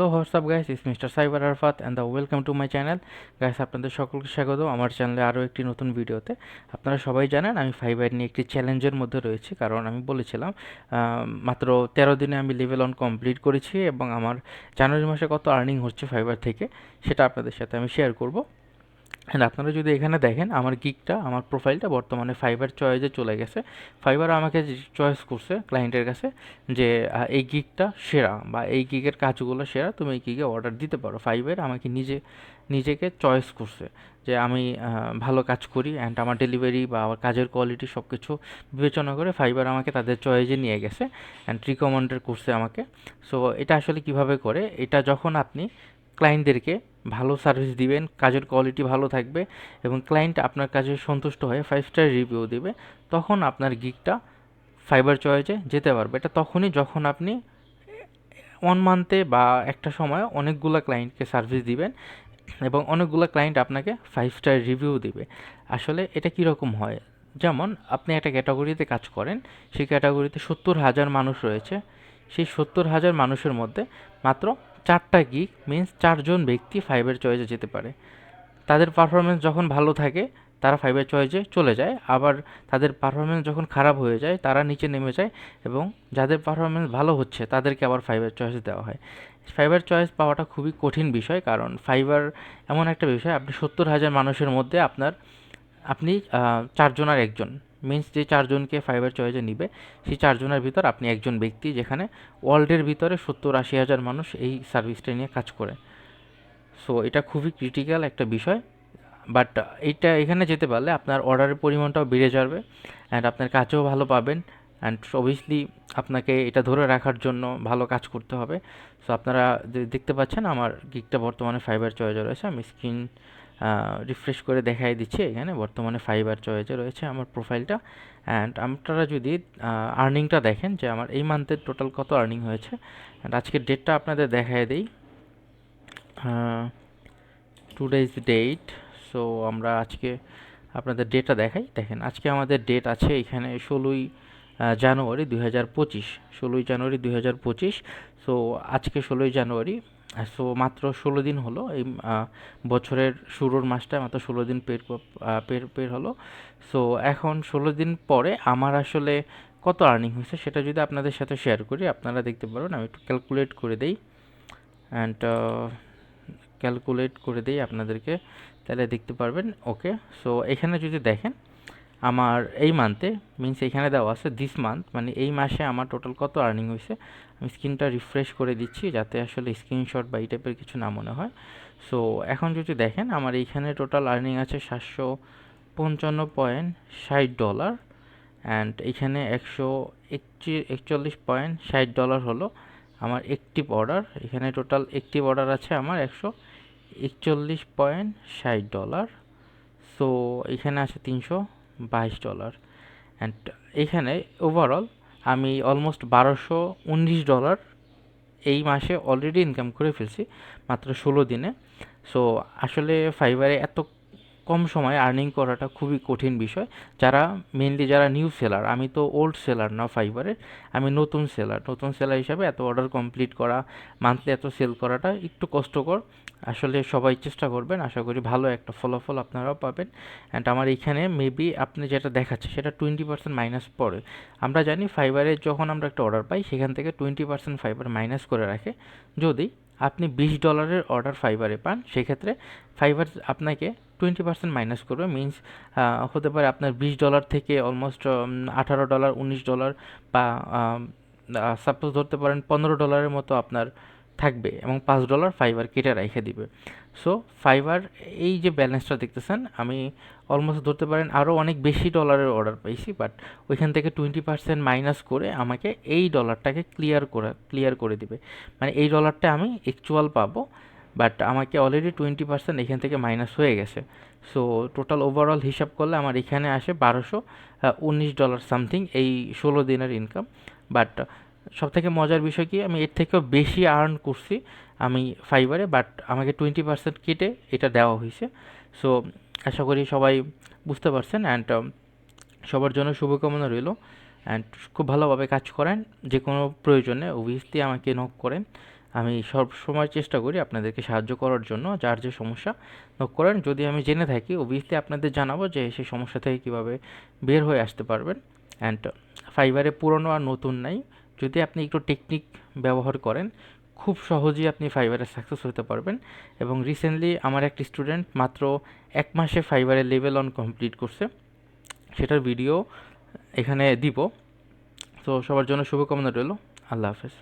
তো WhatsApp guys, is mister cyber Arfat and the welcome to my channel. Guys, আপনাদের সকলকে স্বাগত আমার চ্যানেলে আরও একটি নতুন ভিডিওতে। আপনারা সবাই জানেন আমি ফাইবার নিয়ে একটি চ্যালেঞ্জের মধ্যে রয়েছি, কারণ আমি বলেছিলাম মাত্র 13 দিনে আমি লেভেল 1 কমপ্লিট করেছি এবং আমার জানুয়ারি মাসে কত আর্নিং হচ্ছে ফাইবার থেকে সেটা আপনাদের সাথে আমি শেয়ার করব। অ্যান্ড আপনারা যদি এখানে দেখেন আমার গিগটা, আমার প্রোফাইলটা বর্তমানে ফাইবার চয়েসে চলে গেছে। ফাইবার আমাকে চয়েস করছে ক্লায়েন্টের কাছে যে এই গিগটা সেরা বা এই গিগের কাজগুলো সেরা, তুমি এই গিগে অর্ডার দিতে পারো। ফাইবার আমাকে নিজেকে চয়েস করছে যে আমি ভালো কাজ করি অ্যান্ড আমার ডেলিভারি বা আমার কাজের কোয়ালিটি সব কিছু বিবেচনা করে ফাইবার আমাকে তাদের চয়েসে নিয়ে গেছে অ্যান্ড রিকমেন্ডেড করছে আমাকে। সো এটা আসলে কিভাবে করে, এটা যখন আপনি ক্লায়েন্টদেরকে ভালো সার্ভিস দিবেন, কাজের কোয়ালিটি ভালো থাকবে এবং ক্লায়েন্ট আপনার কাজে সন্তুষ্ট হয়ে 5 স্টার রিভিউ দেবে, তখন আপনার গিগটা ফাইবার চয়েসে যেতে পারবে। এটা তখনই যখন আপনি 1 মান্থে বা একটা সময় অনেকগুলো ক্লায়েন্টকে সার্ভিস দিবেন এবং অনেকগুলো ক্লায়েন্ট আপনাকে 5 স্টার রিভিউ দিবে। আসলে এটা কীরকম হয়, যেমন আপনি একটা ক্যাটাগরিতে কাজ করেন, সেই ক্যাটাগরিতে 70,000 মানুষ রয়েছে। সেই 70,000 মানুষের মধ্যে মাত্র 4টা গিগ মিন্স 4জন ব্যক্তি ফাইবার চয়েসে যেতে পারে। তাদের পারফরমেন্স যখন ভালো থাকে তারা ফাইবার চয়েসে চলে যায়, আবার তাদের পারফরমেন্স যখন খারাপ হয়ে যায় তারা নিচে নেমে যায় এবং যাদের পারফরমেন্স ভালো হচ্ছে তাদেরকে আবার ফাইবার চয়েস দেওয়া হয়। ফাইবার চয়েস পাওয়াটা খুবই কঠিন বিষয়, কারণ ফাইবার এমন একটা বিষয়, আপনি 70,000 মানুষের মধ্যে আপনি 4জনের একজন মিন্স যে 4জনকে ফাইবার চয়েসে নিবে সেই 4জনের ভিতর আপনি একজন ব্যক্তি, যেখানে ওয়ার্ল্ডের ভিতরে 70-80 হাজার মানুষ এই সার্ভিসটা নিয়ে কাজ করে। সো এটা খুবই ক্রিটিক্যাল একটা বিষয়, বাট এইটা এখানে যেতে পারলে আপনার অর্ডারের পরিমাণটাও বেড়ে যাবে অ্যান্ড আপনার কাজও ভালো পাবেন অ্যান্ড অবভিয়াসলি আপনাকে এটা ধরে রাখার জন্য ভালো কাজ করতে হবে। সো আপনারা দেখতে পাচ্ছেন আমার গিগটা বর্তমানে ফাইবার চয়েসে রয়েছে। আমি স্ক্রিন রিফ্রেশ করে দেখাই দিচ্ছি, এখানে বর্তমানে ফাইবার চয়েসে রয়েছে আমার প্রোফাইলটা। অ্যান্ড আপনারা যদি আর্নিংটা দেখেন যে আমার এই মান্থের টোটাল কত আর্নিং হয়েছে, অ্যান্ড আজকের ডেটটা আপনাদের দেখাই দিই। Today's date. সো আমরা আজকে আপনাদের ডেটটা দেখাই। দেখেন আজকে আমাদের ডেট আছে এখানে 16ই জানুয়ারি 2025, 16ই জানুয়ারি 2025। সো আজকে 16ই জানুয়ারি। সো মাত্র 16 দিন হলো এই বছরের শুরুর মাসটা, মাত্র 16 দিন পের হলো। সো এখন 16 দিন পরে আমার আসলে কত আর্নিং হয়েছে সেটা যদি আপনাদের সাথে শেয়ার করি, আপনারা দেখতে পারবেন। আমি একটু ক্যালকুলেট করে দিই অ্যান্ড ক্যালকুলেট করে দিই আপনাদেরকে, তাহলে দেখতে পারবেন। ওকে, সো এখানে যদি দেখেন আমার এই মান্থে মিন্স এখানে দেওয়া আছে দিস মান্থ, মানে এই মাসে আমার টোটাল কত আর্নিং হয়েছে। আমি স্ক্রিনটা রিফ্রেশ করে দিচ্ছি যাতে আসলে স্ক্রিনশট বা এই টাইপের কিছু না মনে হয়। সো এখন যদি দেখেন আমার এইখানে টোটাল আর্নিং আছে $755.60 অ্যান্ড এইখানে $141.60 হলো আমার একটিভ অর্ডার। এখানে টোটাল একটিভ অর্ডার আছে আমার $141.60। সো এখানে আছে $322 অ্যান্ড এখানে ওভারঅল আমি অলমোস্ট $1219 এই মাসে অলরেডি ইনকাম করে ফেলছি মাত্র 16 দিনে। সো আসলে ফাইবারে এত কম সময়ে আর্নিং করাটা খুবই কঠিন বিষয়। মেনলি যারা নিউ সেলার, আমি তো ওল্ড সেলার না ফাইবারের, আমি নতুন সেলার হিসাবে এত অর্ডার কমপ্লিট করা, মান্থলি এত সেল করাটা একটু কষ্টকর। আসলে সবাই চেষ্টা করবেন, আশা করি ভালো একটা ফলাফল আপনারাও পাবেন। অ্যান্ড আমার এখানে মেবি আপনি যেটা দেখাচ্ছে সেটা 20% মাইনাস পড়ে। আমরা জানি ফাইবারে যখন আমরা একটা অর্ডার পাই সেখান থেকে 20% ফাইবার মাইনাস করে রাখে। যদি আপনি $20 অর্ডার ফাইবারে পান, সেক্ষেত্রে ফাইবার আপনাকে 20% মাইনাস করবে। মিন্স হতে পারে আপনার $20 থেকে অলমোস্ট $18, $19 বা সাপোজ ধরতে পারেন $15 মতো আপনার থাকবে এবং $5 ফাইবার কেটে রেখে দিবে। সো ফাইবার এই যে ব্যালেন্সটা দেখতেছেন, আমি অলমোস্ট ধরতে পারেন আরও অনেক বেশি ডলারের অর্ডার পাইছি, বাট ওইখান থেকে 20% মাইনাস করে আমাকে এই ডলারটাকে ক্লিয়ার করে দিবে। মানে এই ডলারটা আমি অ্যাকচুয়াল পাবো, বাট আমাকে অলরেডি 20% এখান থেকে মাইনাস হয়ে গেছে। সো টোটাল ওভারঅল হিসাব করলে আমার এখানে আসে $1219 সামথিং এই 16 দিনের ইনকাম। বাট সবথেকে মজার বিষয় কি, আমি এর থেকেও বেশি আর্ন করছি আমি ফাইবারে, বাট আমাকে 20% কেটে এটা দেওয়া হয়েছে। সো আশা করি সবাই বুঝতে পারছেন অ্যান্ড সবার জন্য শুভকামনা রইল অ্যান্ড খুব ভালোভাবে কাজ করেন। যে কোনো প্রয়োজনে অবভিয়াসলি আমাকে নক করেন, আমি সব সময় চেষ্টা করি আপনাদেরকে সাহায্য করার জন্য, যার যে সমস্যা নক করেন। যদি আমি জেনে থাকি অবভিয়াসলি আপনাদের জানাবো যে সেই সমস্যা থেকে কীভাবে বের হয়ে আসতে পারবেন। অ্যান্ড ফাইবারে পুরনো আর নতুন নাই, যদি আপনি একটু টেকনিক ব্যবহার করেন খুব সহজেই আপনি ফাইবারে সাকসেস হতে পারবেন। এবং রিসেন্টলি আমার একটা স্টুডেন্ট মাত্র 1 মাসে ফাইবারের লেভেল 1 কমপ্লিট করছে, সেটার ভিডিও এখানে দিব। তো সবার জন্য শুভকামনা রইল। আল্লাহ হাফেজ।